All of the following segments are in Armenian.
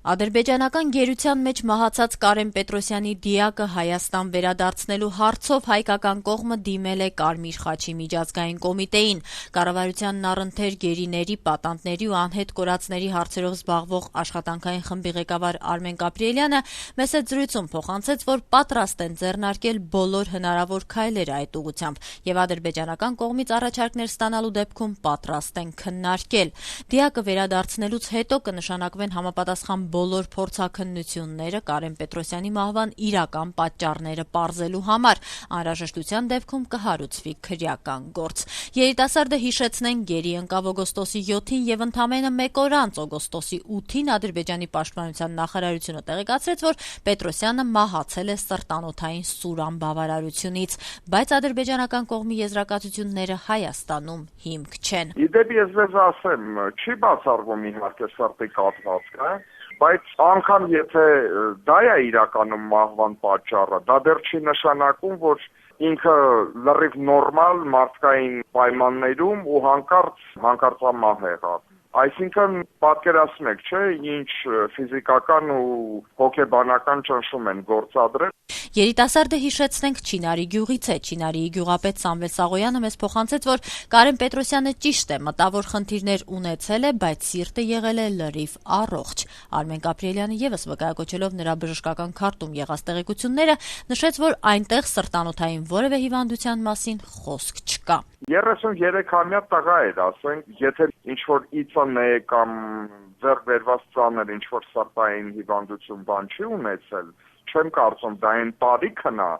Ադրբեջանական գերության մեջ մահացած Կարեն Պետրոսյանի դիակը Հայաստան վերադարձնելու հարցով հայկական կողմը դիմել է Կարմիր խաչի միջազգային կոմիտեին։ Կառավարությանն առընթեր գերիների, պատանդների ու անհետ կորածների հարցերով զբաղվող աշխատանքային խմբի ղեկավար Արմեն Գաբրիելյանը մեծ զրույցում փոխանցեց, որ պատրաստ են ձեռնարկել բոլոր հնարավոր քայլեր այդ ուղղությամբ եւ ադրբեջանական կողմից առաջարկներ ստանալու դեպքում պատրաստ են քննարկել։ Դիակը վերադարձնելուց հետո կնշանակվեն համապատասխան բոլոր փորձաքննությունները Կարեն Պետրոսյանի մահվան իրական պատճառները պարզելու համար, անհրաժեշտության դեպքում կհարուցվի քրեական գործ։ Երիտասարդը հիշեցնենք գերի ընկավ օգոստոսի 7-ին եւ ընդամենը մեկ օր անց օգոստոսի 8-ին Ադրբեջանի պաշտպանության նախարարությունը տեղեկացրեց, որ Պետրոսյանը մահացել է սրտանոթային սուր անբավարարությունից, բայց ադրբեջանական կողմի եզրակացությունները Հայաստանում հիմք չեն։ Իդեպ ես ձեզ ասեմ, չի բացառվում իհարկե սրտի կաթվածքը, բայց անգամ եթե դա է իրականում մահվան պատճառը, դա դեռ չի նշանակում, որ ինքը լրիվ նորմալ մարդկային պայմաններում ու հանկարծամահ եղավ։ Այսինքն պատկերացնեք, չէ, ինչ ֆիզիկական ու հոգեբանական ճնշում են գործադրել։ Երիտասարդը հիշեցնենք Չինարի գյուղից է։ Չինարիի գյուղապետ Սամվել Սաղոյանը մեզ փոխանցեց, որ Կարեն Պետրոսյանը ճիշտ է, մտավոր խնդիրներ ունեցել է, բայց սիրտը եղել է լրիվ առողջ։ Արմեն Գաբրիելյանը եւս վկայակոչելով նրա բժշկական քարտում եղած տեղեկությունները, նշեց, որ այնտեղ սրտանոթային որևէ հիվանդության մասին խոսք չկա։ 33-ամյա տղա էր, ասենք, եթե ինչ-որ ԻՑՆ կամ ձեռք բերված ծանր ինչ-որ սրտային հիվանդություն բան չի ունեցել, չեմ կարծում դա այն տարիքն է,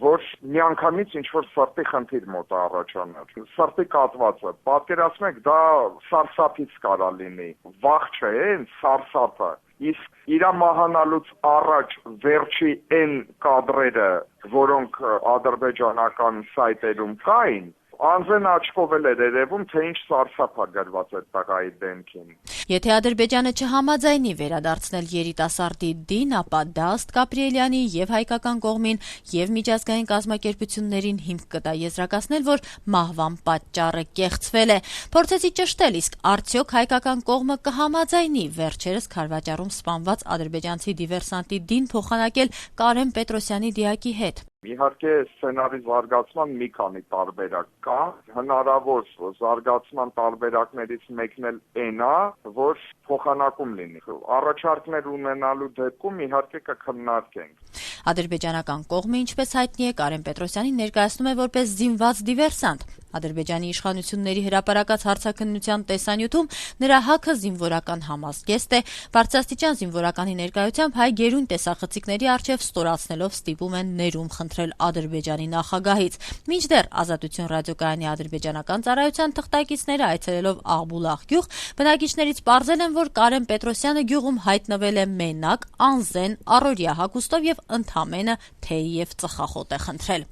որ միանգամից ինչ-որ սրտի խնդիր մոտ առաջանար։ Սրտի կաթվածը, պատկերացնեք, դա սարսափից կարա լինի, վախ չէ, սարսափը։ Իսկ իրա մահանալուց առաջ վերջի այն կադրերը, որոնք ադրբեջանական սայտերում կային, անձեն աչքով էր երևում, թե ինչ սարսափ է գրված այդ տղայի դեմքին։ Եթե Ադրբեջանը չհամաձայնի վերադարձնել երիտասարդի դին, ապա դա ըստ Գաբրիելյանի եւ հայկական կողմին եւ միջազգային կազմակերպություններին հիմք կտա եզրակացնել, որ մահվան պատճառը կեղծվել է։ Փորձեցի ճշտել, իսկ արդյոք հայկական կողմը կհամաձայնի վերջերս Քարվաճառում սպանված ադրբեջանցի դիվերսանտի դին փոխանակել Կարեն Պետրոսյանի դիակի հետ։ Իհարկե սցենարի զարգացման մի քանի տարբերակ կա, հնարավոր զարգացման տարբերակներից մեկն էլ այն է, որ փոխանակում լինի։ Առաջարկներ ունենալու դեպքում իհարկե կքննարկենք։ Ադրբեջանական կողմը, ինչպես հայտնի է, Կարեն Պետրոսյանին ներկայացնում է որպես զինված դիվերսանտ։ Ադրբեջանի իշխանությունների հրապարակած հարցաքննության տեսանյութում նրա հագը զինվորական համազգեստ է, բարձրաստիճան զինվորականի ներկայությամբ հայ գերուն տեսախցիկների առջև ստորացնելով ստիպում են ներում խնդրել Ադրբեջանի նախագահից։ Մինչդեռ Ազատություն ռադիոկայանի ադրբեջանական ծառայության թղթակիցները այցելելով Աղբուլաղ գյուղ, բնակիչներից պարզել են, որ Կարեն Պետրոսյանը գյուղում հայտնվել է մենակ, անզեն, առօրյա հագուստով եւ ընդամենը թեյ եւ ծխախոտ է խնդրել։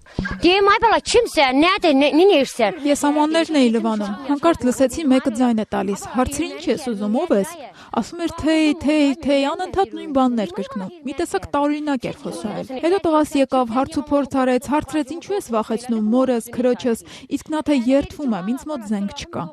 Ես ամաններն էի լվանում, հանկարծ լսեցի մեկը ձայն է տալիս, հարցրի ինչ ես ուզում, ով ես, ասում էր թեյ, անընդհատ նույն բանն էր կրկնում, մի տեսակ տարօրինակ էր խոսում։ Հետո տղաս եկավ, հարց ու փորձ արեց, հարցրեց ինչու ես վախեցնում մորս, քրոջս, իսկ նա թե երդվում եմ, ինձ մոտ զենք չկա։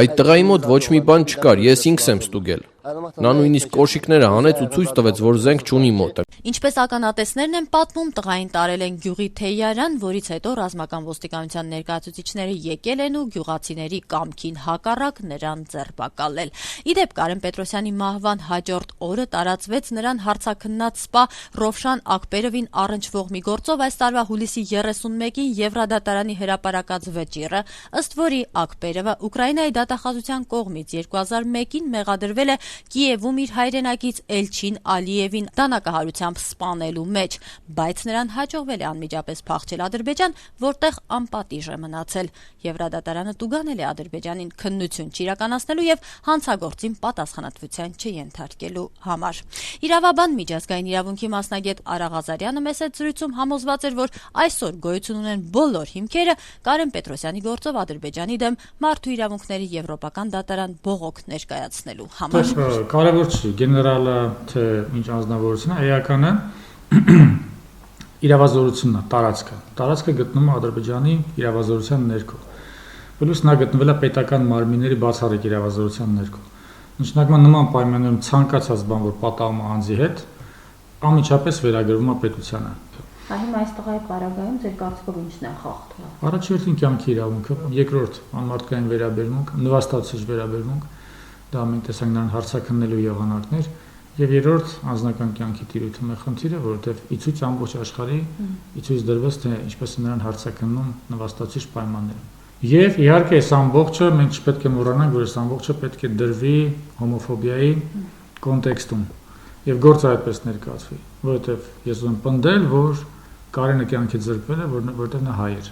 Այդ տղայի մոտ ոչ մի բան չկար, ես ինքս եմ ստուգել։ Նա նույնիսկ կոշիկները հանեց ու ցույց տվեց, որ զենք չունի մոտը։ Ինչպես ականատեսներն են պատմում, տղային տարել են գյուղի թեյարան, որից հետո ռազմական ոստիկանության ներկայացուցիչները եկել են ու գյուղացիների կամքին հակառակ նրան ձերբակալել։ Իդեպ Կարեն Պետրոսյանի մահվան հաջորդ օրը տարածվեց նրան հարցաքննած սպա Ռովշան Ակբերովին առնչվող մի գործով այս տարվա հուլիսի 31-ին Եվրադատարանի հրապարակած վճիռը, ըստ որի Ակբերովը Ուկրաինայի դատախազության կողմից 2001-ին մեղադրվել է Կիևում իր հայրենակից Էլչին Ալիևին դանակահարությամբ սպանելու մեջ, բայց նրան հաջողվել է անմիջապես փախչել Ադրբեջան, որտեղ անպատիժ է մնացել։ Եվրադատարանը տուգանել է Ադրբեջանին քննություն չիրականացնելու եւ հանցագործին պատասխանատվության չենթարկելու համար։ Իրավաբան միջազգային իրավունքի մասնագետ Արա Ղազարյանը մեծ զրույցում համոզված էր, որ այսօր գոյություն ունեն բոլոր հիմքերը Կարեն Պետրոսյանի գործով Ադրբեջանի դեմ մարդու իրավունքների եվրոպական դատարան բողոք ներկայացնելու համար։ Կարևոր չի գեներալը թե ինչ անձնավորությունը, էականը իրավազորությունն է, տարածքը գտնում է Ադրբեջանի իրավազորության ներքո։ Պլյուս նա գտնվել է պետական մարմինների բացառիկ իրավազորության ներքո։ Նշանակման նման պայմաններում ցանկացած բան, որ պատահում է անձի հետ, անմիջապես վերագրվում է պետությանը։ Հիմա այս տղայի պարագայում ձեր կարծիքով ինչն է խախտվել։ Առաջին կյանքի իրավունքը, երկրորդ անմարդկային վերաբերմունք, նվաստացուցիչ վերաբերմունք, դա մենք տեսանք նրան հարցաքննելու եղանակներ, եւ երրորդ անձնական կյանքի տիրույթում է խնդիրը, որովհետեւ իցույց ամբողջ աշխարհի իցույց դրվեց, թե ինչպես է նրան հարցաքննում նվաստացուցիչ պայմաններում։ Եվ իհարկե այս ամբողջը մենք չպետք է մոռանանք, որ այս ամբողջը պետք է դրվի հոմոֆոբիայի կոնտեքստում եւ գործը այդպես ներկայացվի, որովհետեւ ես ուզում եմ պնդել, որ Կարենը կյանքի ձեռքվել է, որտեղ նա հայ էր։